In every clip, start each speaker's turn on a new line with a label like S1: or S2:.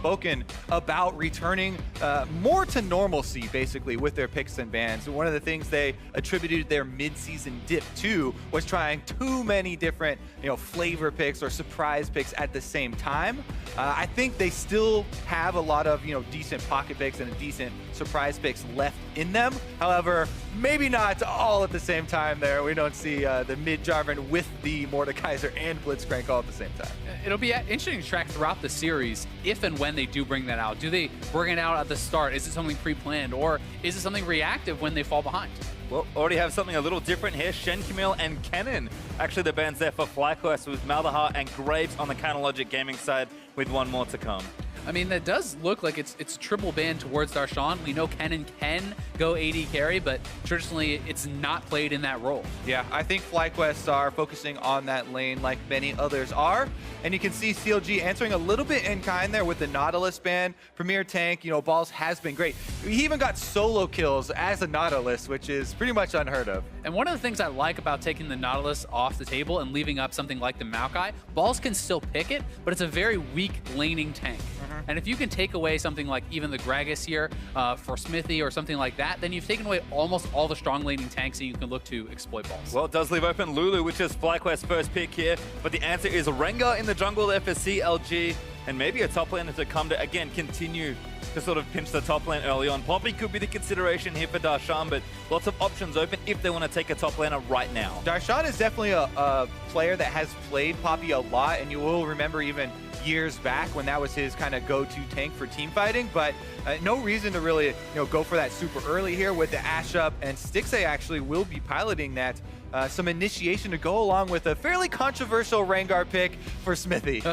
S1: spoken about returning more to normalcy, basically, with their picks and bans. One of the things they attributed their mid-season dip to was trying too many different, flavor picks or surprise picks at the same time. I think they still have a lot of, decent pocket picks and decent surprise picks left in them. However, maybe not all at the same time there. We don't see the mid-Jarvan with the Mordekaiser and Blitzcrank all at the same time.
S2: It'll be interesting to track throughout the series if and when they do bring that out. Do they bring it out at the start? Is it something pre-planned, or is it something reactive when they fall behind?
S3: Well, already have something a little different here. Shen, Camille, and Kennen. Actually, the bans there for FlyQuest with Malzahar and Graves on the Canalogic Gaming side, with one more to come.
S2: I mean, that does look like it's triple ban towards Darshan. We know Kennen can go AD carry, but traditionally it's not played in that role. Yeah,
S1: I think FlyQuest are focusing on that lane like many others are. And you can see CLG answering a little bit in kind there with the Nautilus ban. Premier Tank, Balls has been great. He even got solo kills as a Nautilus, which is pretty much unheard of.
S2: And one of the things I like about taking the Nautilus off the table and leaving up something like the Maokai, Balls can still pick it, but it's a very weak laning tank. And if you can take away something like even the Gragas here for Smithy or something like that, then you've taken away almost all the strong laning tanks that you can look to exploit Balls.
S3: Well, it does leave open Lulu, which is FlyQuest's first pick here, but the answer is Rengar in the jungle there for CLG, and maybe a top laner to come to, again, continue to sort of pinch the top lane early on. Poppy could be the consideration here for Darshan, but lots of options open if they want to take a top laner right now.
S1: Darshan is definitely a player that has played Poppy a lot, and you will remember even years back when that was his kind of go-to tank for team fighting, but no reason to really go for that super early here with the Ashe up, and Stixxay actually will be piloting that. Some initiation to go along with a fairly controversial Rengar pick for Smithy.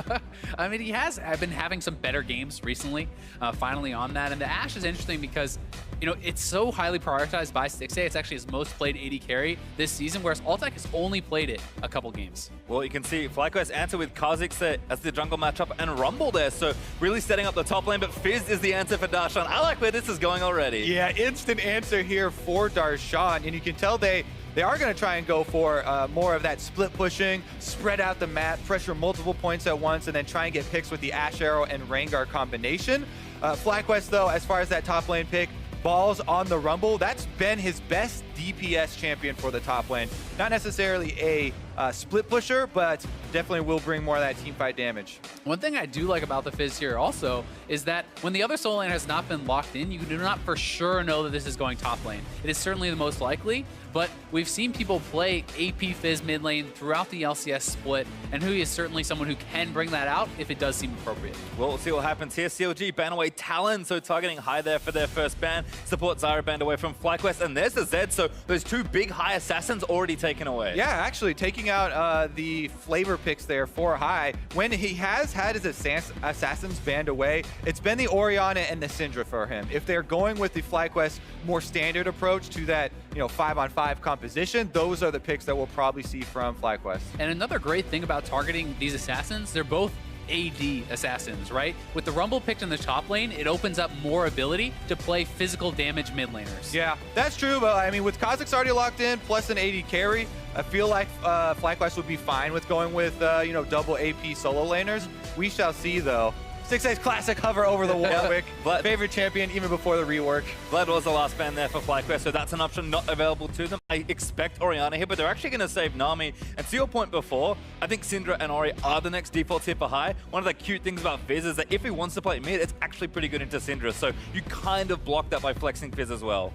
S2: I mean, he has been having some better games recently, finally on that. And the Ashe is interesting because, it's so highly prioritized by Stixxay. It's actually his most played AD carry this season, whereas Altec has only played it a couple games.
S3: Well, you can see FlyQuest answer with Kha'Zix as the jungle matchup and Rumble there, so really setting up the top lane, but Fizz is the answer for Darshan. I like where this is going already.
S1: Yeah, instant answer here for Darshan, and you can tell they are going to try and go for more of that split pushing, spread out the map, pressure multiple points at once, and then try and get picks with the Ashe Arrow and Rengar combination. FlyQuest, though, as far as that top lane pick, Balls on the Rumble, that's been his best DPS champion for the top lane. Not necessarily a split pusher, but definitely will bring more of that team fight damage.
S2: One thing I do like about the Fizz here also is that when the other solo lane has not been locked in, you do not for sure know that this is going top lane. It is certainly the most likely, but we've seen people play AP Fizz mid lane throughout the LCS split, and Hui is certainly someone who can bring that out if it does seem appropriate.
S3: Well, we'll see what happens here. CLG ban away Talon, so targeting high there for their first ban. Support Zyra banned away from FlyQuest, and there's the Zed, so those two big high assassins already taken away.
S1: Yeah, actually taking out the flavor picks there for high. When he has had his assassins banned away, it's been the Orianna and the Syndra for him. If they're going with the FlyQuest more standard approach to that 5-on-5 composition, those are the picks that we'll probably see from FlyQuest.
S2: And another great thing about targeting these assassins, they're both AD assassins, right? With the Rumble picked in the top lane, it opens up more ability to play physical damage mid laners.
S1: Yeah, that's true, but I mean, with Kha'Zix already locked in, plus an AD carry, I feel like FlyQuest would be fine with going with, double AP solo laners. We shall see, though. Stixxay's classic hover over the Warwick.
S3: Vlad,
S1: favorite champion even before the rework.
S3: Vlad was the last ban there for FlyQuest, so that's an option not available to them. I expect Orianna here, but they're actually going to save Nami. And to your point before, I think Syndra and Ori are the next defaults here for high. One of the cute things about Fizz is that if he wants to play mid, it's actually pretty good into Syndra. So you kind of block that by flexing Fizz as well.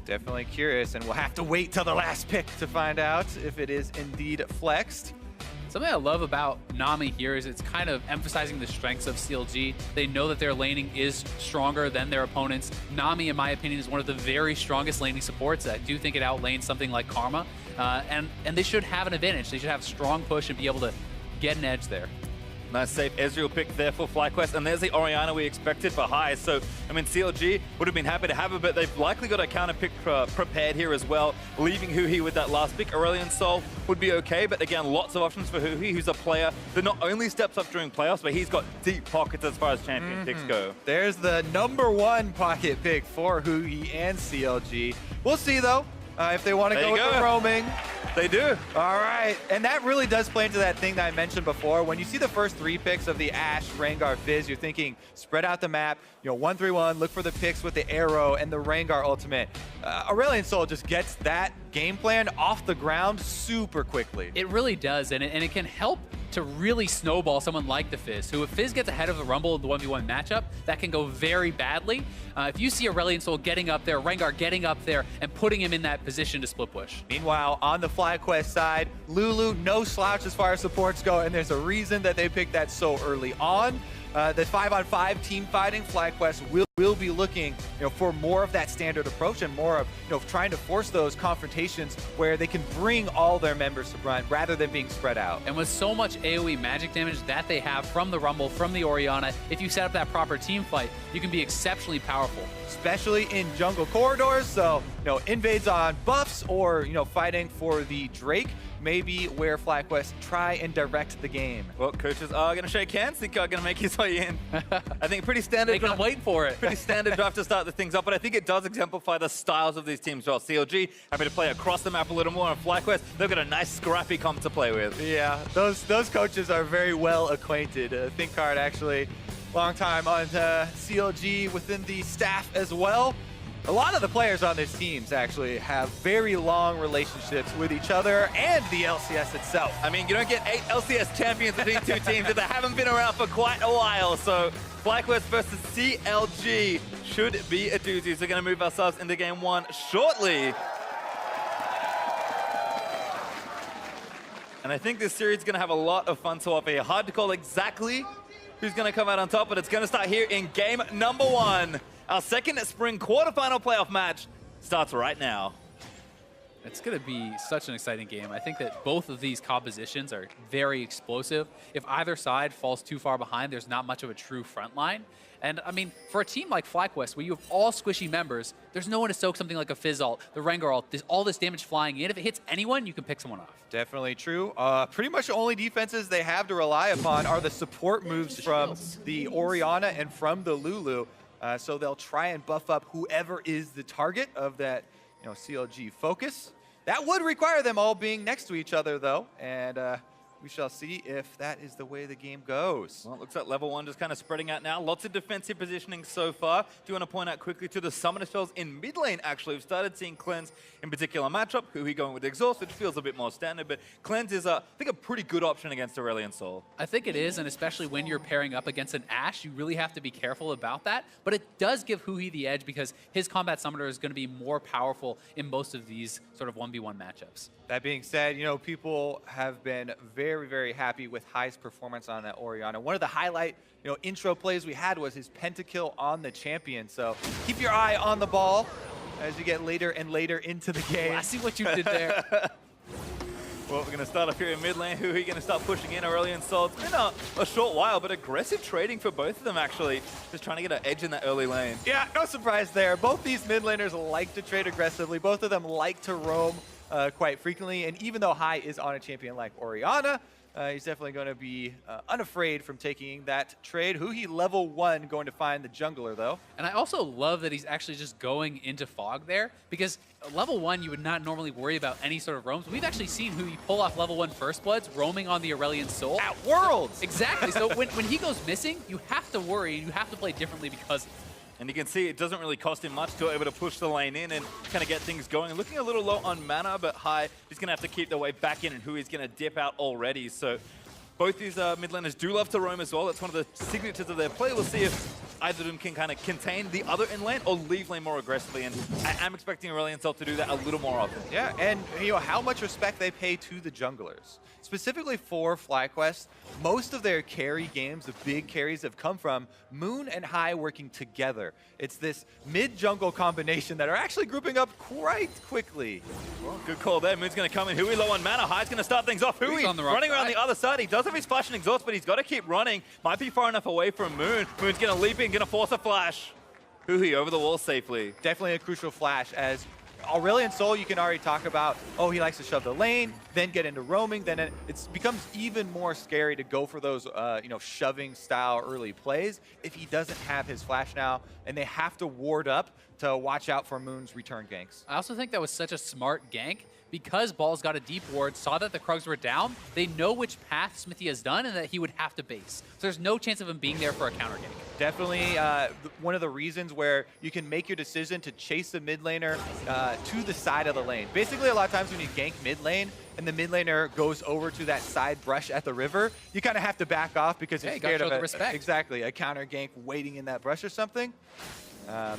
S1: Definitely curious, and we'll have to wait till the last pick to find out if it is indeed flexed.
S2: Something I love about Nami here is it's kind of emphasizing the strengths of CLG. They know that their laning is stronger than their opponents. Nami, in my opinion, is one of the very strongest laning supports. I do think it outlanes something like Karma, and they should have an advantage. They should have strong push and be able to get an edge there.
S3: Nice safe Ezreal pick there for FlyQuest, and there's the Orianna we expected for high. So, I mean, CLG would have been happy to have it, but they've likely got a counter pick prepared here as well. Leaving Hui with that last pick, Aurelion Sol would be okay, but again, lots of options for Hui, who's a player that not only steps up during playoffs, but he's got deep pockets as far as champion picks go.
S1: There's the #1 pocket pick for Hui and CLG. We'll see, though, if they want to go with the roaming.
S3: They do.
S1: All right, and that really does play into that thing that I mentioned before. When you see the first 3 picks of the Ashe, Rengar, Fizz, you're thinking spread out the map, 1-3-1, look for the picks with the arrow and the Rengar ultimate. Aurelion Sol just gets that game plan off the ground super quickly.
S2: It really does, and it can help to really snowball someone like the Fizz, who if Fizz gets ahead of the Rumble in the 1v1 matchup, that can go very badly. If you see Aurelion Sol getting up there, Rengar getting up there, and putting him in that position to split push.
S1: Meanwhile, on the FlyQuest side, Lulu, no slouch as far as supports go, and there's a reason that they picked that so early on. The 5-on-5 team fighting, FlyQuest will be looking, for more of that standard approach and more of, trying to force those confrontations where they can bring all their members to front rather than being spread out.
S2: And with so much AoE magic damage that they have from the Rumble, from the Orianna, if you set up that proper team fight, you can be exceptionally powerful.
S1: Especially in jungle corridors, so, invades on buffs or, fighting for the Drake, maybe where FlyQuest try and direct the game.
S3: Well, coaches are going to shake hands. Think are going to make his way in. I think pretty standard.
S2: They're going to wait for it.
S3: Pretty standard draft to start the things up, but I think it does exemplify the styles of these teams. Well, CLG happy to play across the map a little more, and FlyQuest, they've got a nice scrappy comp to play with.
S1: Yeah, those coaches are very well acquainted. ThinkHard actually, long time on CLG within the staff as well. A lot of the players on these teams actually have very long relationships with each other and the LCS itself.
S3: I mean, you don't get 8 LCS champions between 2 teams if they haven't been around for quite a while. So FlyQuest versus CLG should be a doozy. So we're going to move ourselves into game 1 shortly. And I think this series is going to have a lot of fun to offer here. Hard to call exactly who's going to come out on top, but it's going to start here in game number 1. Our second spring quarterfinal playoff match starts right now.
S2: It's going to be such an exciting game. I think that both of these compositions are very explosive. If either side falls too far behind, there's not much of a true front line. And I mean, for a team like FlyQuest, where you have all squishy members, there's no one to soak something like a Fizz ult, the Rengar ult, there's all this damage flying in. If it hits anyone, you can pick someone off.
S1: Definitely true. Pretty much the only defenses they have to rely upon are the support moves from the Orianna and from the Lulu. So they'll try and buff up whoever is the target of that, CLG focus. That would require them all being next to each other, though, and we shall see if that is the way the game goes.
S3: Well, it looks like level 1 just kind of spreading out now. Lots of defensive positioning so far. Do you want to point out quickly to the summoner spells in mid lane, actually? We've started seeing Cleanse in particular matchup. Huhi going with Exhaust, which feels a bit more standard, but Cleanse is, I think, a pretty good option against Aurelion Sol.
S2: I think it is, and especially when you're pairing up against an Ashe, you really have to be careful about that. But it does give Huhi the edge because his combat summoner is going to be more powerful in most of these sort of 1v1 matchups.
S1: That being said, people have been very, very happy with Hai's performance on that Orianna. One of the highlight, intro plays we had was his pentakill on the champion. So keep your eye on the ball as you get later and later into the game.
S2: I see what you did there.
S3: Well, we're going to start off here in mid lane. Huhi going to start pushing in Aurelion Sol. It's been a short while, but aggressive trading for both of them, actually. Just trying to get an edge in that early lane.
S1: Yeah, no surprise there. Both these mid laners like to trade aggressively. Both of them like to roam quite frequently. And even though Hai is on a champion like Orianna, he's definitely going to be unafraid from taking that trade. Huhi level 1 going to find the jungler, though.
S2: And I also love that he's actually just going into Fog there, because level 1 you would not normally worry about any sort of roams. We've actually seen Huhi pull off level 1 First Bloods roaming on the Aurelion Sol.
S1: At Worlds!
S2: Exactly. So when he goes missing, you have to worry, and you have to play differently because of it.
S3: And you can see it doesn't really cost him much to be able to push the lane in and kind of get things going. Looking a little low on mana, but Hai is going to have to keep their way back in, and Hui's going to dip out already. So both these mid laners do love to roam as well. That's one of the signatures of their play. We'll see if either of them can kind of contain the other in lane or leave lane more aggressively. And I am expecting Aurelion Sol to do that a little more often.
S1: Yeah, and how much respect they pay to the junglers. Specifically for FlyQuest, most of their carry games, the big carries, have come from Moon and Hai working together. It's this mid-jungle combination that are actually grouping up quite quickly.
S3: Well, good call there. Moon's going to come in. Huhi low on mana. Hai's going to start things off. Huhi running around the other side. He does have his flash and exhaust, but he's got to keep running. Might be far enough away from Moon. Moon's going to leap in, going to force a flash. Huhi over the wall safely.
S1: Definitely a crucial flash, as Aurelion Sol, you can already talk about, he likes to shove the lane, then get into roaming, then it becomes even more scary to go for those, shoving style early plays if he doesn't have his flash now, and they have to ward up to watch out for Moon's return ganks.
S2: I also think that was such a smart gank because Ball's got a deep ward, saw that the Krugs were down, they know which path Smithy has done and that he would have to base. So there's no chance of him being there for a counter gank.
S1: Definitely one of the reasons where you can make your decision to chase the mid laner to the side of the lane. Basically, a lot of times when you gank mid lane and the mid laner goes over to that side brush at the river, you kind of have to back off because you're scared of exactly a counter gank waiting in that brush or something.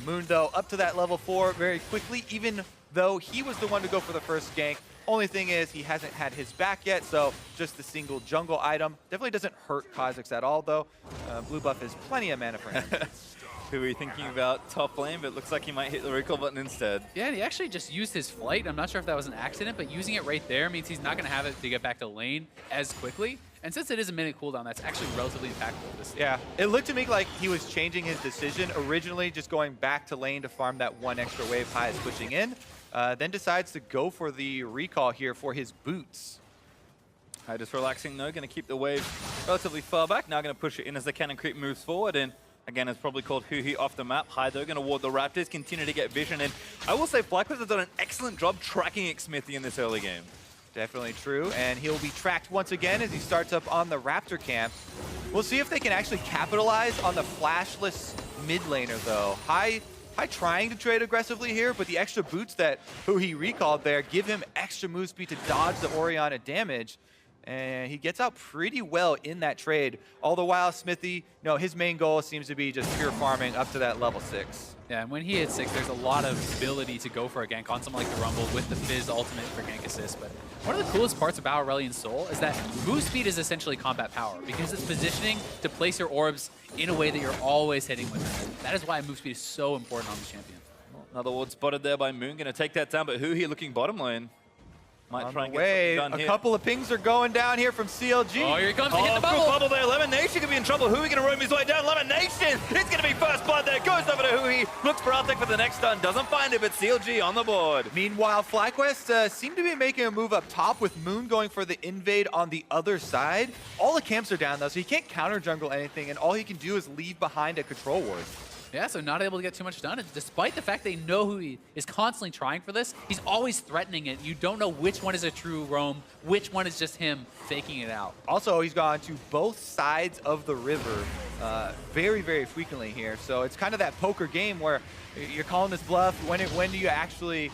S1: Moon, though, up to that level 4 very quickly, even though he was the one to go for the first gank. Only thing is he hasn't had his back yet, so just the single jungle item. Definitely doesn't hurt Kha'Zix at all, though. Blue buff has plenty of mana for him.
S3: Who are we thinking about top lane, but it looks like he might hit the recall button instead.
S2: Yeah, and he actually just used his flight. I'm not sure if that was an accident, but using it right there means he's not going to have it to get back to lane as quickly. And since it is a minute cooldown, that's actually relatively impactful. This
S1: yeah, it looked to me like he was changing his decision. Originally just going back to lane to farm that one extra wave high is pushing in. Then decides to go for the recall here for his boots.
S3: Just relaxing though, going to keep the wave relatively far back. Now going to push it in as the cannon creep moves forward. And again, it's probably called Huhi off the map. Hydo going to ward the Raptors, continue to get vision. And I will say FlyQuest has done an excellent job tracking Xmithy in this early game.
S1: Definitely true, and he'll be tracked once again as he starts up on the Raptor camp. We'll see if they can actually capitalize on the flashless mid laner, though. High trying to trade aggressively here, but the extra boots that Huhi recalled there give him extra move speed to dodge the Orianna damage. And he gets out pretty well in that trade. All the while, Smithy, his main goal seems to be just pure farming up to that level 6.
S2: Yeah, and when he hits 6, there's a lot of ability to go for a gank on someone like the Rumble with the Fizz ultimate for gank assist. But one of the coolest parts about Aurelion Sol is that move speed is essentially combat power because it's positioning to place your orbs in a way that you're always hitting with them. That is why move speed is so important on the champion.
S3: Well, another ward spotted there by Moon, going to take that down, but Huhi looking bottom lane. Might try and get something done here.
S1: A couple of pings are going down here from CLG.
S2: Oh, here he comes to hit the bubble.
S3: Good bubble there. Lemon Nation could be in trouble. Huhi going to roam his way down. Lemon Nation, it's going to be first blood there. Goes over to Huhi. Looks for Artek for the next stun. Doesn't find it, but CLG on the board.
S1: Meanwhile, FlyQuest seem to be making a move up top with Moon going for the invade on the other side. All the camps are down, though, so he can't counter jungle anything, and all he can do is leave behind a control ward.
S2: Yeah, so not able to get too much done. And despite the fact they know Huhi is constantly trying for this, he's always threatening it. You don't know which one is a true roam, which one is just him faking it out.
S1: Also, he's gone to both sides of the river very, very frequently here. So it's kind of that poker game where you're calling this bluff. When do you actually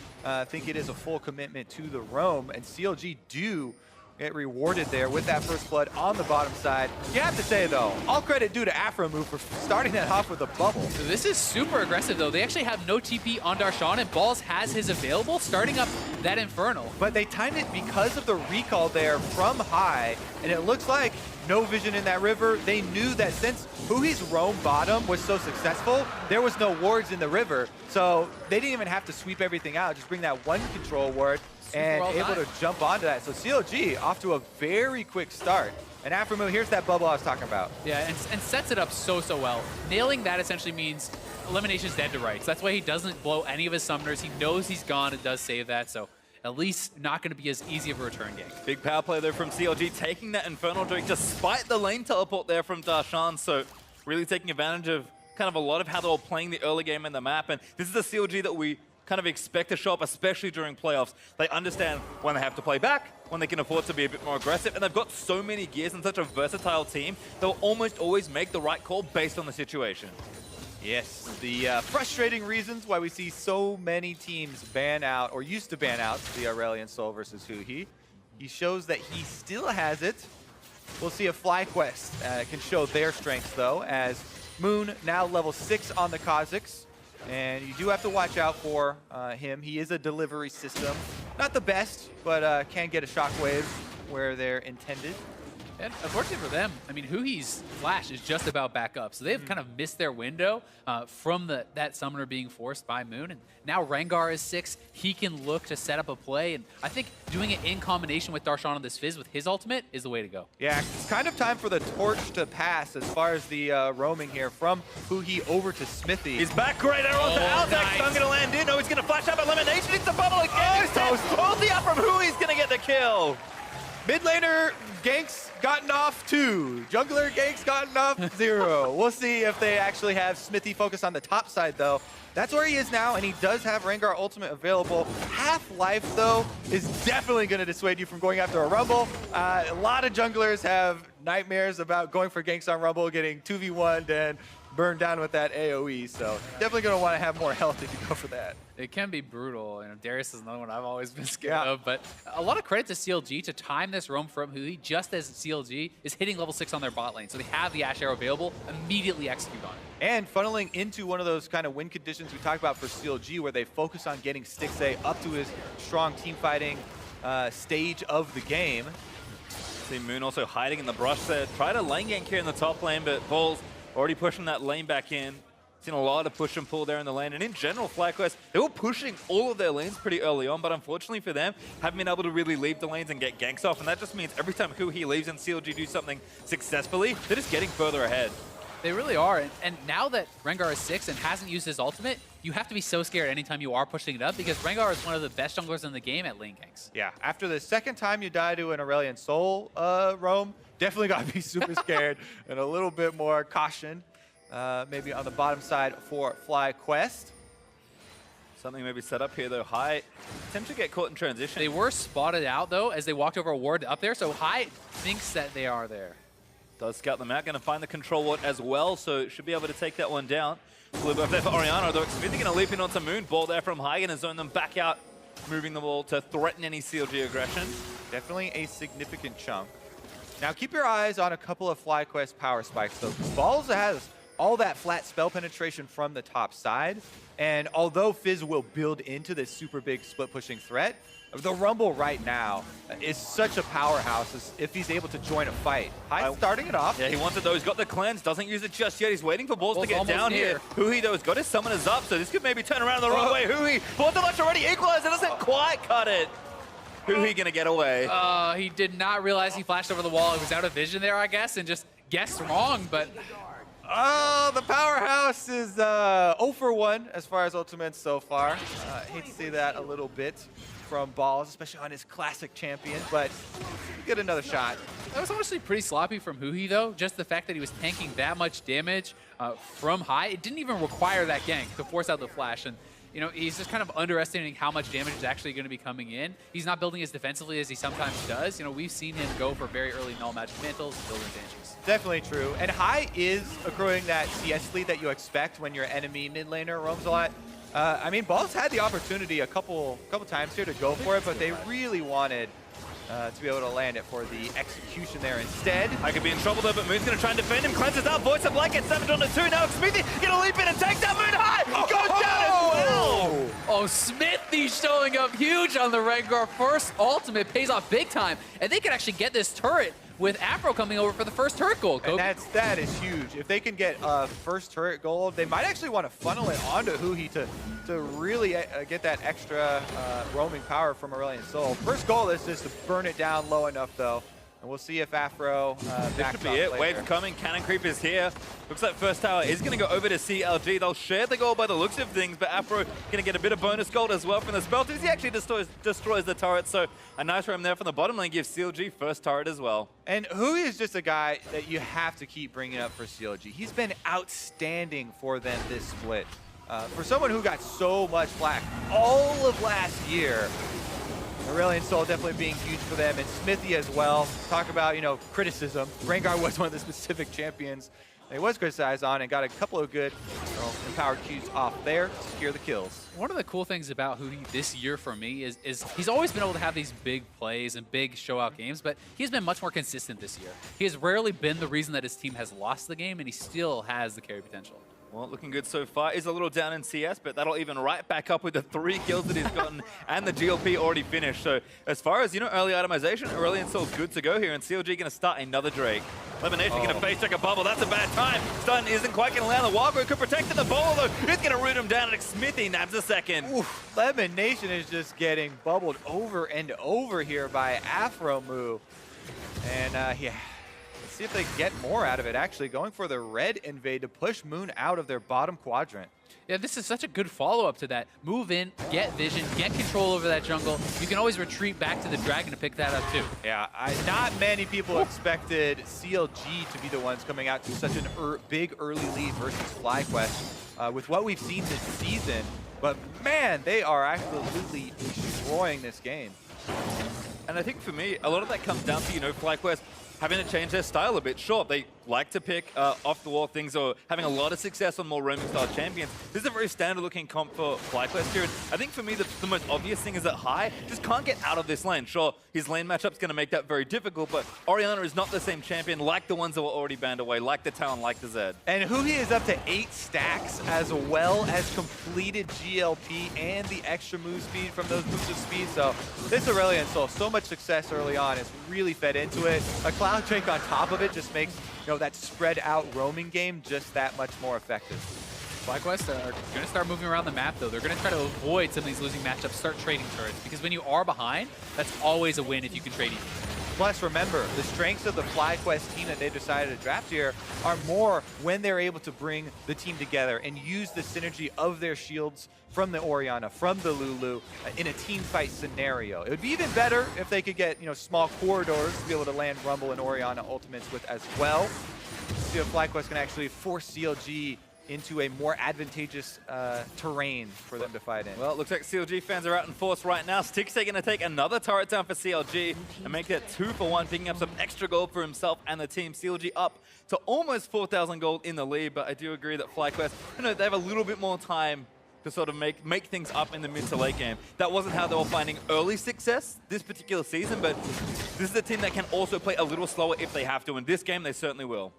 S1: think it is a full commitment to the roam? And CLG do get rewarded there with that first blood on the bottom side. You have to say, though, all credit due to Afro Move for starting that off with a bubble.
S2: So this is super aggressive, though. They actually have no TP on Darshan, and Balls has his available, starting up that Infernal.
S1: But they timed it because of the recall there from high, and it looks like no vision in that river. They knew that since Huhi's roam bottom was so successful, there was no wards in the river, so they didn't even have to sweep everything out, just bring that one control ward and able to jump onto that. So CLG off to a very quick start. And Afro Moon, here's that bubble I was talking about.
S2: Yeah, and sets it up so well. Nailing that essentially means Elimination's dead to rights. That's why he doesn't blow any of his summoners. He knows he's gone and does save that, so at least not going to be as easy of a return gank.
S3: Big power play there from CLG, taking that Infernal Drake despite the lane teleport there from Darshan. So really taking advantage of kind of a lot of how they were playing the early game in the map. And this is the CLG that we kind of expect to show up, especially during playoffs. They understand when they have to play back, when they can afford to be a bit more aggressive, and they've got so many gears and such a versatile team, they'll almost always make the right call based on the situation.
S1: Yes, the frustrating reasons why we see so many teams ban out, or used to ban out, the Aurelion Sol versus Huhi. He shows that he still has it. We'll see if FlyQuest can show their strengths, though, as Moon now level 6 on the Kha'Zix. And you do have to watch out for him. He is a delivery system. Not the best, but can get a shockwave where they're intended.
S2: And unfortunately for them, I mean, Huhi's flash is just about back up. So they've kind of missed their window from that summoner being forced by Moon. And now Rengar is 6. He can look to set up a play. And I think doing it in combination with Darshan on this Fizz with his ultimate is the way to go.
S1: Yeah, it's kind of time for the torch to pass as far as the roaming here from Huhi over to Smithy.
S3: He's back, great arrow to Altek. Nice. I'm going to land in. Oh, he's going to flash up Elimination. It's the bubble again.
S1: Oh,
S3: Ulti up from Huhi's going to get the kill.
S1: Mid laner ganks gotten off 2. Jungler ganks gotten off 0. We'll see if they actually have Smithy focus on the top side, though. That's where he is now, and he does have Rengar Ultimate available. Half-Life, though, is definitely going to dissuade you from going after a Rumble. A lot of junglers have nightmares about going for ganks on Rumble, getting 2v1'd and burned down with that AoE, so definitely going to want to have more health if you go for that.
S2: It can be brutal. You know, Darius is another one I've always been scared of, but a lot of credit to CLG to time this roam from Hui just as CLG is hitting level 6 on their bot lane. So they have the Ash Arrow available, immediately execute on it.
S1: And funneling into one of those kind of win conditions we talked about for CLG, where they focus on getting Stixxay up to his strong team fighting stage of the game.
S3: See Moon also hiding in the brush there. Tried a lane gank here in the top lane, but Balls already pushing that lane back in. Seen a lot of push and pull there in the lane. And in general, FlyQuest, they were pushing all of their lanes pretty early on, but unfortunately for them, haven't been able to really leave the lanes and get ganks off. And that just means every time Hui leaves and CLG do something successfully, they're just getting further ahead.
S2: They really are. And now that Rengar is 6 and hasn't used his ultimate, you have to be so scared anytime you are pushing it up because Rengar is one of the best junglers in the game at lane ganks.
S1: Yeah, after the second time you die to an Aurelion Sol roam, definitely got to be super scared and a little bit more caution. Maybe on the bottom side for FlyQuest.
S3: Something maybe set up here, though. High tend to get caught in transition.
S2: They were spotted out, though, as they walked over a ward up there, so High thinks that they are there.
S3: Does scout them out. Going to find the control ward as well, so should be able to take that one down. Blue buff there for Orianna, though. Smithy going to leap in onto Moon. Ball there from High, going to zone them back out, moving the ball to threaten any CLG aggression.
S1: Definitely a significant chunk. Now keep your eyes on a couple of FlyQuest power spikes, though. Balls has all that flat spell penetration from the top side, and although Fizz will build into this super big split pushing threat, the Rumble right now is such a powerhouse if he's able to join a fight. High starting it off.
S3: Yeah, he wanted those. Got the cleanse. Doesn't use it just yet. He's waiting for Balls to get down here. Hui, though, has got his summoners up, so this could maybe turn around the wrong way. Hui, Balls the much already equalized. It doesn't quite cut it. Hui going to get away.
S2: He did not realize he flashed over the wall. He was out of vision there, I guess, and just guessed wrong, but...
S1: Oh, the powerhouse is 0 for 1 as far as ultimates so far. Hate to see that a little bit from Balls, especially on his classic champion, but get another shot.
S2: That was honestly pretty sloppy from Hui, though. Just the fact that he was tanking that much damage from High, it didn't even require that gank to force out the flash. And you know, he's just kind of underestimating how much damage is actually going to be coming in. He's not building as defensively as he sometimes does. You know, we've seen him go for very early null magic mantles, building Banshees.
S1: Definitely true. And High is accruing that CS lead that you expect when your enemy mid laner roams a lot. I mean, Balls had the opportunity a couple times here to go for it, but they really wanted to be able to land it for the execution there instead.
S3: I could be in trouble though, but Moon's going to try and defend him. Cleanses out, Voice of Light gets 7 on the 2. Now Smithy going to leap in and take that Moon High! Goes down as well!
S2: Oh, Smithy showing up huge on the Rengar. First ultimate pays off big time, and they could actually get this turret with Afro coming over for the first turret gold.
S1: And that is huge. If they can get first turret gold, they might actually want to funnel it onto Hui to really get that extra roaming power from Aurelion Sol. First goal is just to burn it down low enough, though. And we'll see if Afro
S3: this should be it. Wave's coming. Cannon Creep is here. Looks like first tower is going to go over to CLG. They'll share the gold by the looks of things, but Afro going to get a bit of bonus gold as well from the spell. He actually destroys the turret, so a nice roam there from the bottom lane gives CLG first turret as well.
S1: And Hui is just a guy that you have to keep bringing up for CLG. He's been outstanding for them this split. For someone who got so much flack all of last year, Aurelion Sol definitely being huge for them, and Smithy as well. Talk about, you know, criticism. Rengar was one of the specific champions that he was criticized on and got a couple of good empowered Qs off there to secure the kills.
S2: One of the cool things about Hui this year for me is he's always been able to have these big plays and big show-out games, but he's been much more consistent this year. He has rarely been the reason that his team has lost the game, and he still has the carry potential.
S3: Well, looking good so far. Is a little down in CS, but that'll even right back up with the 3 kills that he's gotten and the GLP already finished. So as far as, you know, early itemization, Aurelion Sol's good to go here, and CLG going to start another Drake. Lemonation going to face check a bubble. That's a bad time. Stun isn't quite going to land. The Wild Boy could protect the ball, though. It's going to root him down, and Smithy nabs a second.
S1: Oof, Lemonation is just getting bubbled over and over here by Afro Move. And yeah, see if they get more out of it, actually. Going for the red invade to push Moon out of their bottom quadrant.
S2: Yeah, this is such a good follow-up to that. Move in, get vision, get control over that jungle. You can always retreat back to the dragon to pick that up too.
S1: Yeah, not many people expected CLG to be the ones coming out to such a big early lead versus FlyQuest with what we've seen this season. But man, they are absolutely destroying this game.
S3: And I think for me, a lot of that comes down to, FlyQuest having to change their style a bit. Sure, they like to pick off-the-wall things or having a lot of success on more roaming-style champions. This is a very standard-looking comp for FlyQuest here. And I think for me, the most obvious thing is that Hai just can't get out of this lane. Sure, his lane matchup's going to make that very difficult, but Orianna is not the same champion like the ones that were already banned away, like the Talon, like the Zed.
S1: And Huhi is up to 8 stacks, as well as completed GLP and the extra move speed from those boosts of speed. So this Aurelion Sol, so much success early on, has really fed into it. A Cloud Drink on top of it just makes that spread out roaming game just that much more effective.
S2: FlyQuest are going to start moving around the map, though. They're going to try to avoid some of these losing matchups, start trading turrets, because when you are behind, that's always a win if you can trade even.
S1: Plus, remember, the strengths of the FlyQuest team that they decided to draft here are more when they're able to bring the team together and use the synergy of their shields from the Orianna, from the Lulu, in a team fight scenario. It would be even better if they could get, small corridors to be able to land Rumble and Orianna ultimates with as well. See if FlyQuest can actually force CLG into a more advantageous terrain for them to fight in.
S3: Well, it looks like CLG fans are out in force right now. Stixxay going to take another turret down for CLG and make it 2-for-1, picking up some extra gold for himself and the team. CLG up to almost 4,000 gold in the lead, but I do agree that FlyQuest, they have a little bit more time to sort of make things up in the mid to late game. That wasn't how they were finding early success this particular season, but this is a team that can also play a little slower if they have to. In this game, they certainly will.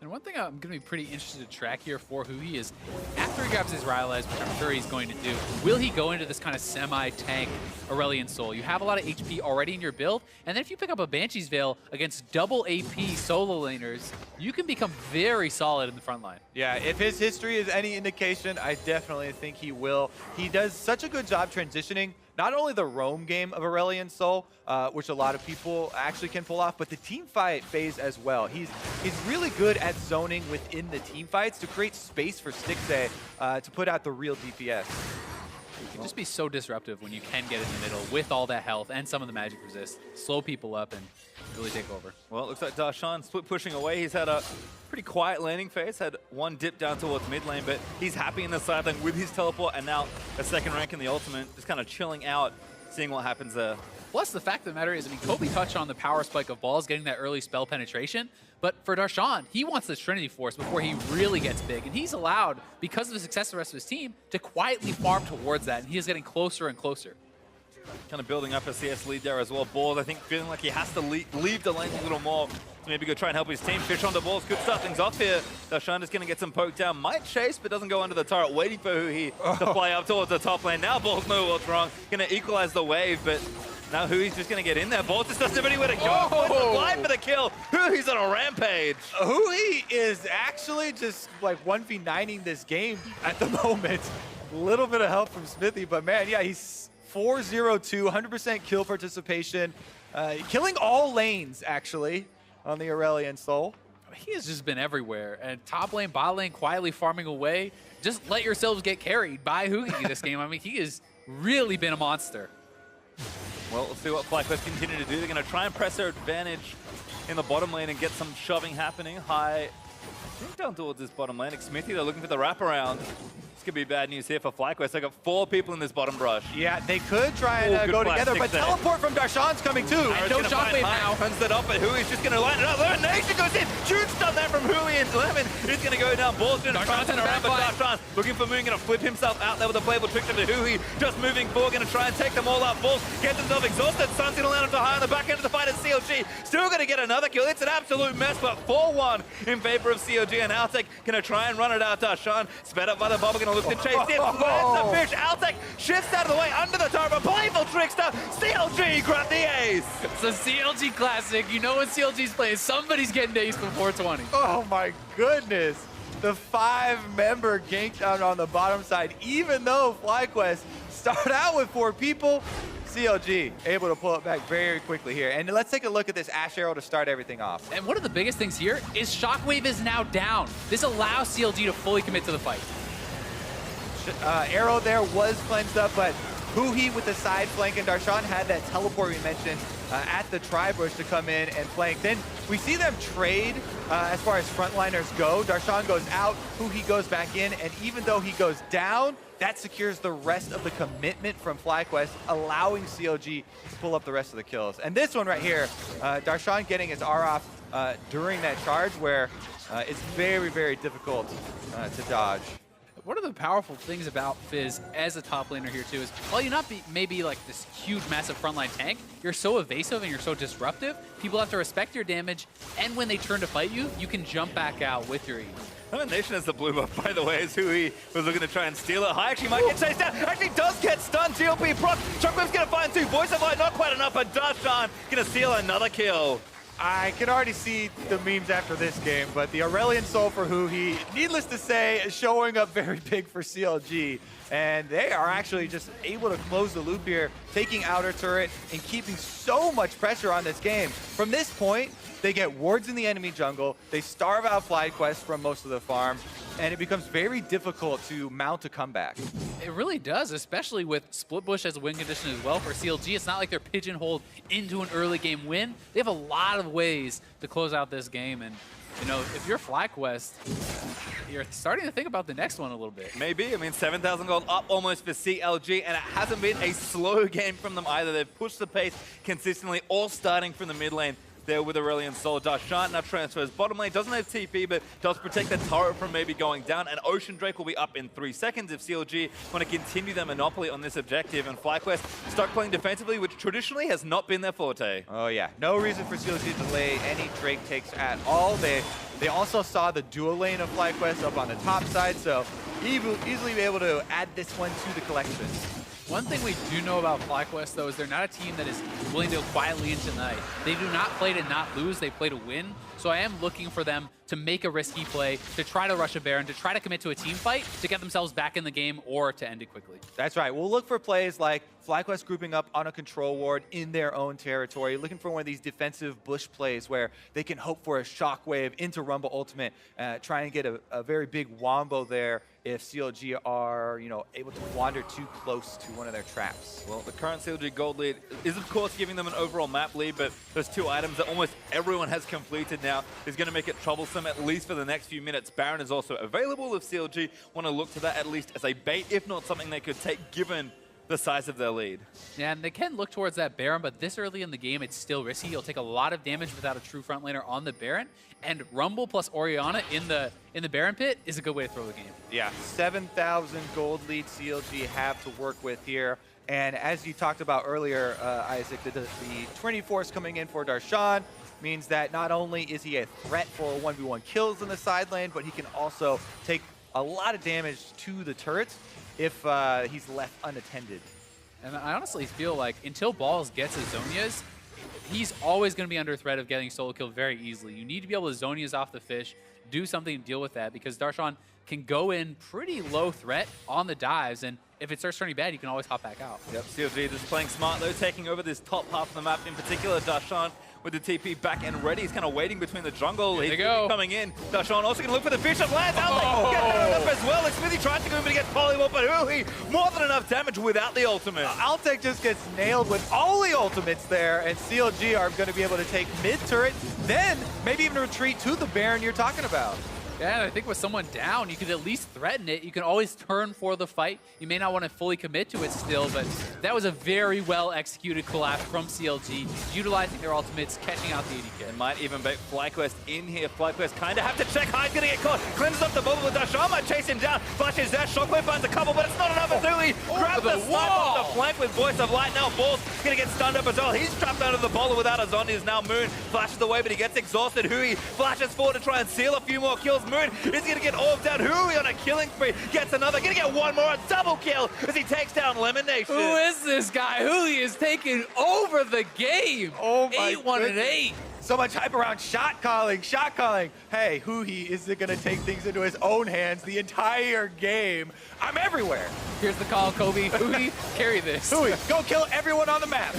S2: And one thing I'm going to be pretty interested to track here for Huhi is, after he grabs his Rylai's, which I'm sure he's going to do, will he go into this kind of semi-tank Aurelion Sol? You have a lot of HP already in your build, and then if you pick up a Banshee's Veil against double AP solo laners, you can become very solid in the front line.
S1: Yeah, if his history is any indication, I definitely think he will. He does such a good job transitioning not only the roam game of Aurelion Sol, which a lot of people actually can pull off, but the team fight phase as well. He's really good at zoning within the team fights to create space for Stixxay to put out the real DPS.
S2: It can just be so disruptive when you can get in the middle with all that health and some of the magic resist. Slow people up and really take over.
S3: Well, it looks like Darshan split pushing away. He's had a pretty quiet landing phase, had one dip down towards mid lane, but he's happy in the side lane with his teleport and now a second rank in the ultimate, just kind of chilling out, seeing what happens there.
S2: Plus, the fact of the matter is, Kobe touched on the power spike of balls, getting that early spell penetration. But for Darshan, he wants the Trinity Force before he really gets big. And he's allowed, because of the success of the rest of his team, to quietly farm towards that. And he is getting closer and closer.
S3: Kind of building up a CS lead there as well. Balls, I think, feeling like he has to leave the lane a little more to maybe go try and help his team. Fish on the balls could start things off here. Darshan is going to get some poke down. Might chase, but doesn't go under the turret. Waiting for Huhi to fly up towards the top lane. Now Balls know what's wrong. Going to equalize the wave, but now Hui's just going to get in there. Balls just doesn't have anywhere to go. Fly for the kill. Hui's on a rampage.
S1: Huhi is actually just like 1v9ing this game at the moment. A little bit of help from Smithy, but man, yeah, he's 4-0-2, 100% kill participation. Killing all lanes, actually, on the Aurelion Sol.
S2: He has just been everywhere. And top lane, bot lane, quietly farming away. Just let yourselves get carried by Huhi this game. I mean, he has really been a monster.
S3: Well, we'll see what FlyQuest continue to do. They're going to try and press their advantage in the bottom lane and get some shoving happening. Hai, I think down towards this bottom lane. Smithy, they're looking for the wraparound. This could be bad news here for FlyQuest. They got 4 people in this bottom brush.
S1: Yeah, they could try and go together, but teleport from Darshan's coming too.
S3: And no shockwave now. Runs that up, but Hui's just going to line it up. Elimination goes in. Shoots done that from Huhi, and Lemon is going to go down. Ball's going to try and around, but Darshan looking for Moon, going to flip himself out there with a playable trick to Huhi. Just moving forward, going to try and take them all out. Balls gets himself exhausted. Sun's going to land him to High on the back end of the fight at CLG. Still going to get another kill. It's an absolute mess, but 4-1 in favor of CLG, and Altec going to try and run it out. Darshan sped up by the bubble, going to look to chase in. Where's the fish? Altec shifts out of the way under the turret, but playful trickster. CLG grab the ace.
S2: It's a CLG classic. You know when CLG's playing, somebody's getting ace before 20.
S1: Oh my goodness. The 5-member gank down on the bottom side, even though FlyQuest start out with 4 people. CLG able to pull it back very quickly here. And let's take a look at this Ash Arrow to start everything off.
S2: And one of the biggest things here is Shockwave is now down. This allows CLG to fully commit to the fight.
S1: Arrow there was cleansed up, but Huhi with the side flank, and Darshan had that teleport we mentioned at the tri-bush to come in and flank. Then we see them trade as far as frontliners go. Darshan goes out, Huhi goes back in, and even though he goes down, that secures the rest of the commitment from FlyQuest, allowing CLG to pull up the rest of the kills. And this one right here, Darshan getting his R off during that charge where it's very, very difficult to dodge.
S2: One of the powerful things about Fizz as a top laner here too is while you not be maybe like this huge, massive frontline tank, you're so evasive and you're so disruptive, people have to respect your damage, and when they turn to fight you, you can jump back out with your E.
S3: Nation has the blue buff, by the way, as Hui was looking to try and steal it. High actually might get chased down. Actually does get stunned. GLP proc. Shockwave's going to find two. Voice of Light, not quite enough, but Darshan going to steal another kill.
S1: I can already see the memes after this game, but the Aurelion Soul for Huhi, needless to say, is showing up very big for CLG. And they are actually just able to close the loop here, taking outer turret and keeping so much pressure on this game. From this point, they get wards in the enemy jungle, they starve out FlyQuest from most of the farm, and it becomes very difficult to mount a comeback.
S2: It really does, especially with Split Bush as a win condition as well for CLG. It's not like they're pigeonholed into an early game win. They have a lot of ways to close out this game, and you know, if you're FlyQuest, you're starting to think about the next one a little bit.
S3: Maybe. I mean, 7,000 gold up almost for CLG, and it hasn't been a slow game from them either. They've pushed the pace consistently, all starting from the mid lane there with Aurelion Soul. Darshan now transfers bottom lane, doesn't have TP, but does protect the turret from maybe going down, and Ocean Drake will be up in 3 seconds if CLG want to continue their monopoly on this objective, and FlyQuest stuck playing defensively, which traditionally has not been their forte.
S1: Oh yeah, no reason for CLG to delay any Drake takes at all. They also saw the dual lane of FlyQuest up on the top side, so easily be able to add this one to the collection.
S2: One thing we do know about FlyQuest, though, is they're not a team that is willing to go quietly into the night. They do not play to not lose, they play to win. So I am looking for them to make a risky play, to try to rush a Baron, to try to commit to a team fight, to get themselves back in the game, or to end it quickly.
S1: That's right. We'll look for plays like FlyQuest grouping up on a control ward in their own territory, looking for one of these defensive bush plays where they can hope for a shockwave into Rumble Ultimate, try and get a very big wombo there if CLG are, you know, able to wander too close to one of their traps.
S3: Well, the current CLG gold lead is, of course, giving them an overall map lead, but those two items that almost everyone has completed now is going to make it troublesome, at least for the next few minutes. Baron is also available if CLG want to look to that at least as a bait, if not something they could take given the size of their lead.
S2: Yeah, and they can look towards that Baron, but this early in the game, it's still risky. You'll take a lot of damage without a true front laner on the Baron, and Rumble plus Orianna in the Baron pit is a good way to throw the game.
S1: Yeah, 7,000 gold lead CLG have to work with here. And as you talked about earlier, Isaac, the Trinity Force coming in for Darshan means that not only is he a threat for 1v1 kills in the side lane, but he can also take a lot of damage to the turrets if he's left unattended.
S2: And I honestly feel like until Balls gets his Zonias, he's always going to be under threat of getting solo killed very easily. You need to be able to Zonias off the fish, do something to deal with that, because Darshan can go in pretty low threat on the dives, and if it starts turning bad, you can always hop back out.
S3: Yep, CLG just playing smart though, taking over this top half of the map, in particular Darshan with the TP back and ready. He's kind of waiting between the jungle. He's coming in. Darshan also going to look for the Bishop. Lands out there. Get that up as well. Like Smithy tries to go in, but he gets polymorph, but Hui, more than enough damage without the ultimate.
S1: Altec just gets nailed with all the ultimates there, and CLG are going to be able to take mid-turret, then maybe even retreat to the Baron you're talking about.
S2: Yeah, and I think with someone down, you could at least threaten it. You can always turn for the fight. You may not want to fully commit to it still, but that was a very well-executed collapse from CLG, utilizing their ultimates, catching out the AD kit.
S3: It might even bait FlyQuest in here. FlyQuest kind of have to check. High's going to get caught. Cleanses up the bubble with Darshan. Might chase him down. Flashes dash. Shockwave finds a couple, but it's not enough. Azuli grabs the snipe off the flank with Voice of Light. Now Ball's going to get stunned up as well. He's trapped under the bowler without a Zonias. Now Moon flashes away, but he gets exhausted. Hui flashes forward to try and seal a few more kills. Moon is going to get orbed down. Hui on a killing spree. Gets another. Going to get one more. A double kill as he takes down Lemon Nation.
S2: Who is this guy? Hui is taking over the game.
S1: Oh my
S2: 8-1 and 8.
S1: So much hype around shot calling, shot calling. Hey, Huhi is going to take things into his own hands the entire game. I'm everywhere.
S2: Here's the call, Kobe. Huhi, carry this.
S1: Huhi, go kill everyone on the map.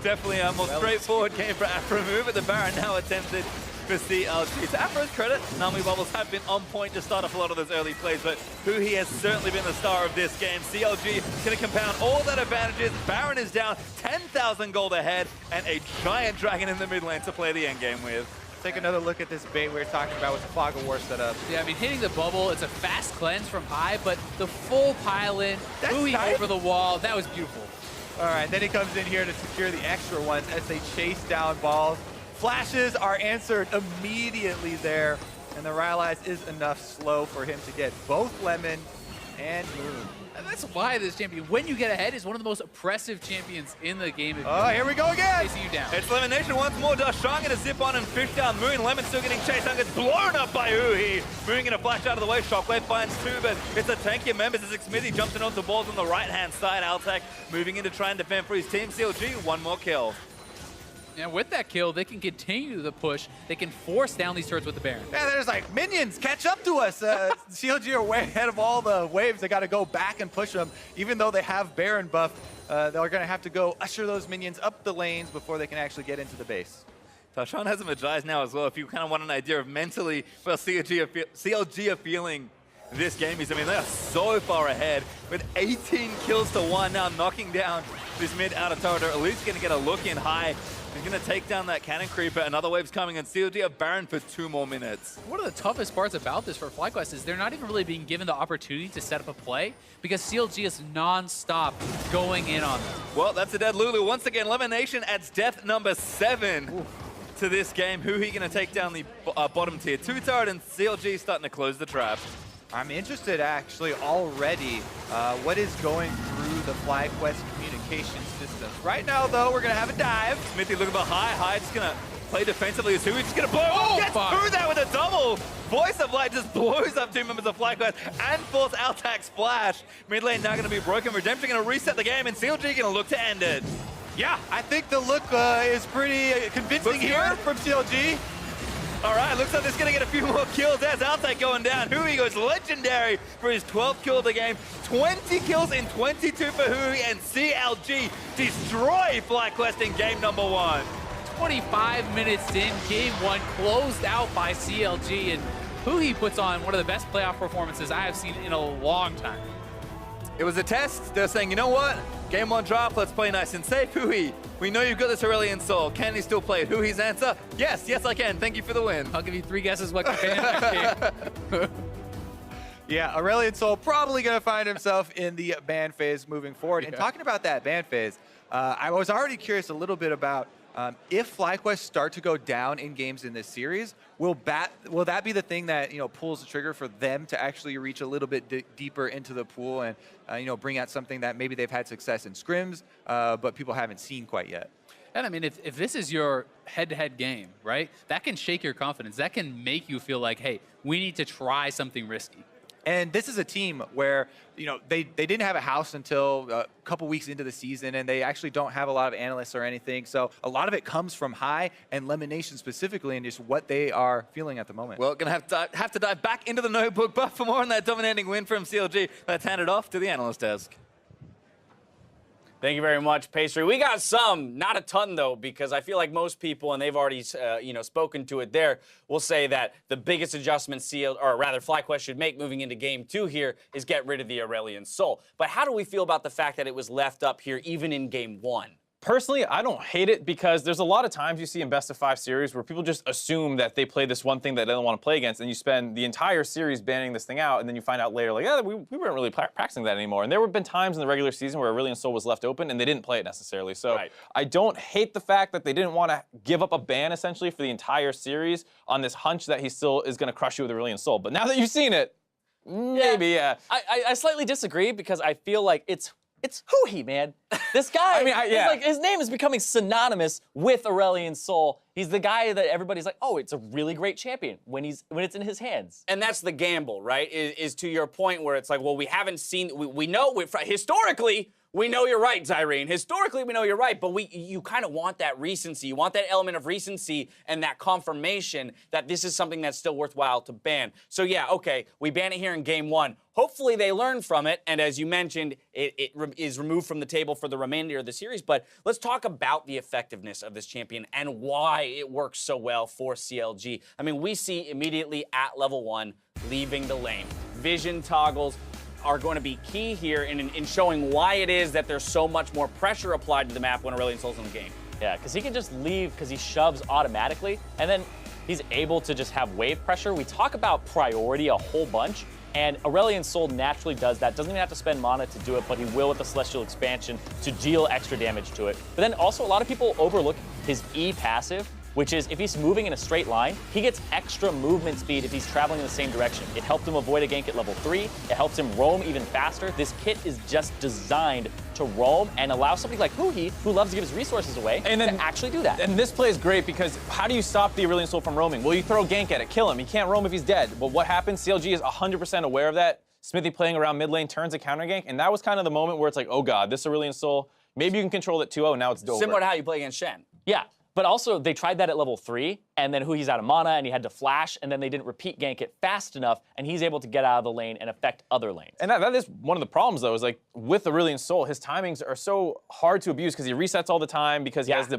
S3: Definitely a more straightforward game for Aphromoo, but the Baron now attempted for CLG. To Aphro's credit, Nami Bubbles have been on point to start off a lot of those early plays, but Huhi has certainly been the star of this game. CLG going to compound all that advantages. Baron is down 10,000 gold ahead, and a giant dragon in the mid lane to play the end game with.
S1: Take another look at this bait we were talking about with the Fog of War setup.
S2: Yeah, I mean, hitting the bubble, it's a fast cleanse from high, but the full pile-in, Huhi over the wall, that was beautiful.
S1: All right, then he comes in here to secure the extra ones as they chase down balls. Flashes are answered immediately there, and the Rylai's is enough slow for him to get both Lemon and Moon.
S2: And that's why this champion, when you get ahead, is one of the most oppressive champions in the game.
S1: Oh, here we go again!
S2: Chasing you down.
S3: It's Lemon Nation once more. Dashan going to zip on and fish down Moon. Lemon still getting chased down, gets blown up by Huhi. Moon going to flash out of the way. Shockwave finds two, but it's a tankier members as Xmithy jumps in onto balls on the right-hand side. Altec moving in to try and defend for his team. CLG, one more kill.
S2: And with that kill, they can continue the push. They can force down these turrets with the Baron.
S1: Yeah, there's like, minions, catch up to us. CLG are way ahead of all the waves. They got to go back and push them. Even though they have Baron buff, they're going to have to go usher those minions up the lanes before they can actually get into the base.
S3: Tashan has a Magize now as well. If you kind of want an idea of mentally where CLG are feeling this game is, I mean, they are so far ahead with 18 kills to 1 now, knocking down this mid outer turret. At least going to get a look in high. He's going to take down that cannon creeper. Another wave's coming, and CLG are Baron for 2 more minutes.
S2: One of the toughest parts about this for FlyQuest is they're not even really being given the opportunity to set up a play because CLG is non-stop going in on them.
S3: Well, that's a dead Lulu. Once again, Lemon Nation adds death number 7 to this game. Huhi going to take down the bottom tier 2 turret, and CLG starting to close the trap.
S1: I'm interested actually already what is going through the FlyQuest communication systems. Right now though, we're gonna have a dive.
S3: Smithy looking for high, just gonna play defensively as Huhi just gonna blow.
S2: Oh,
S3: Gets through that with a double. Voice of Light just blows up 2 members of FlyQuest and force Altac splash. Mid lane now gonna be broken. Redemption gonna reset the game, and CLG gonna look to end it.
S1: Yeah, I think the look is pretty convincing here from CLG.
S3: All right, looks like they're going to get a few more kills. There's Altec going down. Huhi goes legendary for his 12th kill of the game. 20 kills in 22 for Huhi, and CLG destroy FlyQuest in game number 1.
S2: 25 minutes in, game 1 closed out by CLG, and Huhi puts on one of the best playoff performances I have seen in a long time.
S3: It was a test. They're saying, you know what? Game 1 draft, let's play nice and safe. Huhi, we know you've got this Aurelion Soul. Can he still play it? Huhi's answer, yes, I can. Thank you for the win.
S2: I'll give you 3 guesses what can next game.
S1: Yeah, Aurelion Soul probably going to find himself in the ban phase moving forward.
S2: Yeah.
S1: And talking about that ban phase, I was already curious a little bit about if FlyQuest start to go down in games in this series, will that be the thing that pulls the trigger for them to actually reach a little bit deeper into the pool and bring out something that maybe they've had success in scrims, but people haven't seen quite yet?
S2: And I mean, if this is your head-to-head game, right, that can shake your confidence. That can make you feel like, hey, we need to try something risky.
S1: And this is a team where, they didn't have a house until a couple weeks into the season, and they actually don't have a lot of analysts or anything. So a lot of it comes from High and Lemon Nation specifically, and just what they are feeling at the moment.
S3: Well, going to have to dive back into the notebook, but for more on that dominating win from CLG, let's hand it off to the analyst desk.
S4: Thank you very much, Pastry. We got some, not a ton though, because I feel like most people, and they've already spoken to it there, will say that the biggest adjustment FlyQuest should make moving into Game 2 here is get rid of the Aurelion Soul. But how do we feel about the fact that it was left up here even in Game 1?
S5: Personally, I don't hate it because there's a lot of times you see in best of 5 series where people just assume that they play this one thing that they don't want to play against, and you spend the entire series banning this thing out, and then you find out later, like, yeah, we weren't really practicing that anymore. And there have been times in the regular season where Aurelion Soul was left open, and they didn't play it necessarily. So
S4: right.
S5: I don't hate the fact that they didn't want to give up a ban, essentially, for the entire series on this hunch that he still is going to crush you with Aurelion Soul. But now that you've seen it, maybe, yeah.
S6: I slightly disagree because I feel like it's Huhi, man. This guy, his name is becoming synonymous with Aurelion Soul. He's the guy that everybody's like, oh, it's a really great champion when it's in his hands.
S4: And that's the gamble, right? Is to your point where it's like, well, we haven't seen, we know historically we know you're right, Zyrene. Historically, we know you're right, but you kind of want that recency. You want that element of recency and that confirmation that this is something that's still worthwhile to ban. So yeah, okay, we ban it here in game 1. Hopefully they learn from it, and as you mentioned, it is removed from the table for the remainder of the series. But let's talk about the effectiveness of this champion and why it works so well for CLG. I mean, we see immediately at level 1 leaving the lane. Vision toggles are going to be key here in showing why it is that there's so much more pressure applied to the map when Aurelion Sol's in the game.
S6: Yeah, because he can just leave because he shoves automatically, and then he's able to just have wave pressure. We talk about priority a whole bunch, and Aurelion Sol naturally does that. Doesn't even have to spend mana to do it, but he will with the Celestial Expansion to deal extra damage to it. But then also a lot of people overlook his E passive, which is if he's moving in a straight line, he gets extra movement speed if he's traveling in the same direction. It helped him avoid a gank at level 3. It helps him roam even faster. This kit is just designed to roam and allow somebody like Huhi, who loves to give his resources away, to actually do that.
S5: And this play is great because how do you stop the Aurelion Sol from roaming? Well, you throw gank at it, kill him. He can't roam if he's dead. But what happens? CLG is 100% aware of that. Smithy playing around mid lane turns a counter gank, and that was kind of the moment where it's like, oh god, this Aurelion Sol, maybe you can control it 2-0, now it's over.
S4: Similar to how you play against Shen.
S6: Yeah. But also, they tried that at level 3, and then Hui's out of mana, and he had to flash, and then they didn't repeat gank it fast enough, and he's able to get out of the lane and affect other lanes.
S5: And that is one of the problems, though, is like with Aurelion Sol, his timings are so hard to abuse because he resets all the time, because he has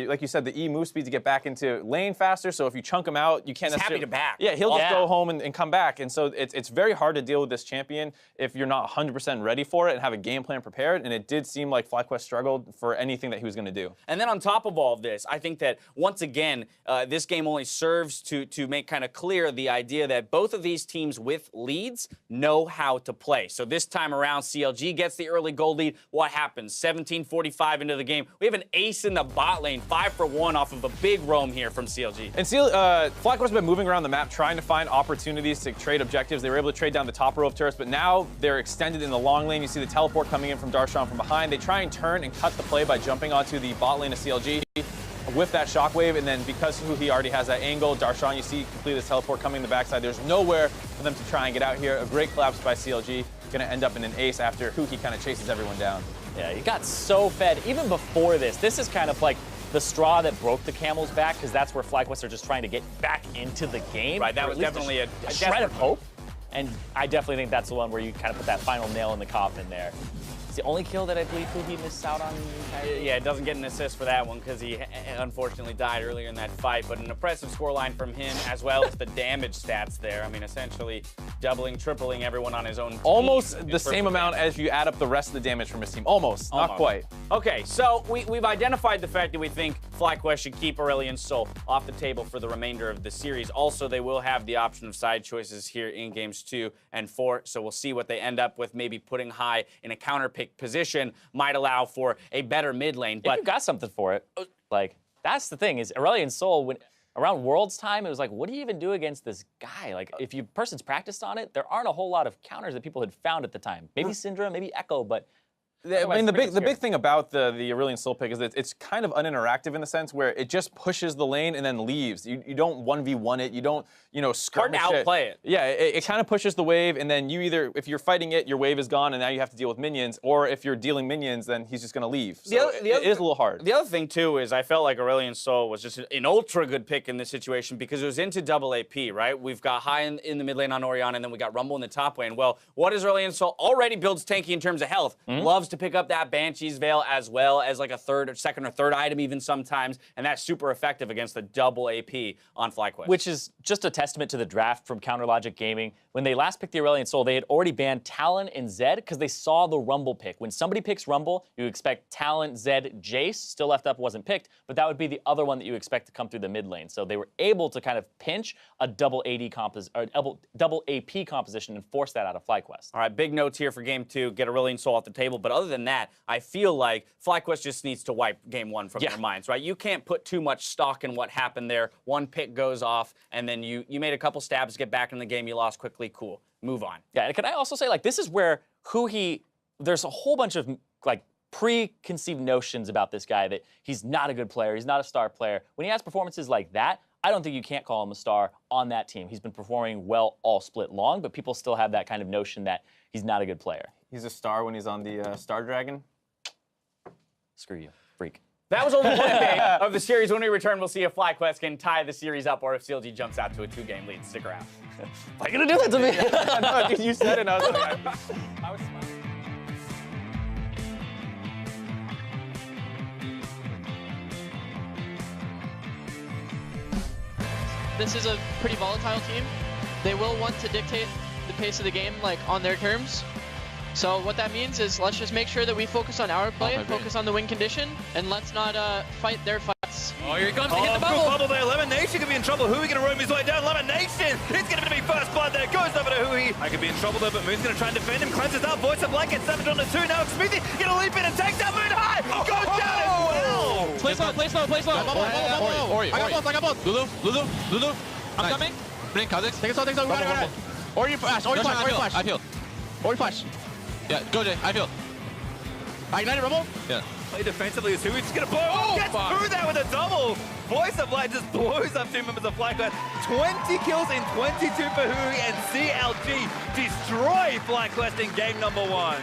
S5: like you said, the E move speed to get back into lane faster. So if you chunk him out, you can't necessarily.
S4: Happy to back.
S5: Yeah, he'll just go home and come back. And so it's very hard to deal with this champion if you're not 100% ready for it and have a game plan prepared. And it did seem like FlyQuest struggled for anything that he was going to do.
S4: And then on top of all of this, I think that once again, this game only serves to make kind of clear the idea that both of these teams with leads know how to play. So this time around, CLG gets the early gold lead. What happens? 17:45 into the game. We have an ace in the bot lane, 5 for 1 off of a big roam here from CLG.
S5: And FlyQuest has been moving around the map trying to find opportunities to trade objectives. They were able to trade down the top row of turrets, but now they're extended in the long lane. You see the teleport coming in from Darshan from behind. They try and turn and cut the play by jumping onto the bot lane of CLG. With that shockwave, and then because he already has that angle, Darshan, you see complete this teleport coming in the backside. There's nowhere for them to try and get out here. A great collapse by CLG. Gonna end up in an ace after Huki kind of chases everyone down.
S6: Yeah, he got so fed even before this. This is kind of like the straw that broke the camel's back, because that's where FlyQuest are just trying to get back into the game.
S4: Right, that was definitely a
S6: shred of hope. And I definitely think that's the one where you kind of put that final nail in the coffin there. It's the only kill that I believe he missed out on.
S4: Yeah, it doesn't get an assist for that one because he unfortunately died earlier in that fight, but an impressive scoreline from him as well as the damage stats there. I mean, essentially doubling, tripling everyone on his own team.
S5: Almost the same amount as you add up the rest of the damage from his team. Almost. Not quite.
S4: Okay, so we've identified the fact that we think FlyQuest should keep Aurelion Sol off the table for the remainder of the series. Also, they will have the option of side choices here in games 2 and 4, so we'll see what they end up with. Maybe putting High in a counter pick position might allow for a better mid lane. But
S6: if you got something for it, like, that's the thing, is Aurelion Sol, when around Worlds time, it was like, what do you even do against this guy? Like, if person's practiced on it, there aren't a whole lot of counters that people had found at the time. Maybe Syndra, maybe Echo, but
S5: I mean, the big thing about the Aurelion Sol pick is that it's kind of uninteractive in the sense where it just pushes the lane and then leaves. You don't 1v1 it. You don't, skirmish
S4: hard to outplay it.
S5: Yeah, it kind of pushes the wave, and then you either, if you're fighting it, your wave is gone, and now you have to deal with minions, or if you're dealing minions, then he's just going to leave. So it is a little hard.
S4: The other thing, too, is I felt like Aurelion Sol was just an ultra good pick in this situation because it was into double AP, right? We've got High in the mid lane on Orianna, and then we got Rumble in the top lane. Well, what is Aurelion Sol? Already builds tanky in terms of health. Loves to pick up that Banshee's Veil as well as like a second or third item even sometimes, and that's super effective against the double AP on FlyQuest.
S6: Which is just a testament to the draft from Counter Logic Gaming. When they last picked the Aurelion Sol, they had already banned Talon and Zed because they saw the Rumble pick. When somebody picks Rumble, you expect Talon, Zed, Jace, still left up, wasn't picked, but that would be the other one that you expect to come through the mid lane. So they were able to kind of pinch a double AP composition and force that out of FlyQuest.
S4: All right, big notes here for game 2, get Aurelion Sol off the table, but other than that, I feel like FlyQuest just needs to wipe game 1 from their minds, right? You can't put too much stock in what happened there. One pick goes off, and then you made a couple stabs, get back in the game, you lost quickly, cool, move on.
S6: Yeah, and can I also say, like, this is where there's a whole bunch of, like, preconceived notions about this guy that he's not a good player, he's not a star player. When he has performances like that, I don't think you can't call him a star on that team. He's been performing well all split long, but people still have that kind of notion that he's not a good player.
S5: He's a star when he's on the Star Dragon.
S6: Screw you, freak.
S4: That was only one day of the series. When we return, we'll see if FlyQuest can tie the series up or if CLG jumps out to a 2-game lead. Stick around.
S6: Why are you gonna do that to me?
S5: No, dude, you said it, and I was like,
S6: I was smiling.
S7: This is a pretty volatile team. They will want to dictate the pace of the game like on their terms. So what that means is let's just make sure that we focus on our play and focus on the win condition, and let's not fight their fights.
S2: Oh, here he comes to hit the
S3: good
S2: bubble.
S3: bubble there. Lemonation could be in trouble. Hui going to roam his way down. Lemonation, he's going to be first blood there. Goes over to Hui. I could be in trouble though, but Moon's going to try and defend him. Cleanses out. Voice of Black gets savage on the 2. Now Smithy going to leap in and takes down Moon high. Goes down as well.
S7: Play slow, play slow, play slow.
S8: Ori, I got both. Lulu. I'm coming. Blink, Kha'Zix. Take it slow, we got it. Ori flash, Ori flash.
S9: I feel.
S8: Ori flash.
S9: Yeah, go Jay, I feel.
S8: I ignited Rumble.
S9: Yeah.
S3: Play defensively as Hui just going to blow. Gets through that with a double. Voice of Light just blows up 2 members of FlyQuest. 20 kills in 22 for Hui, and CLG destroy FlyQuest in game number 1.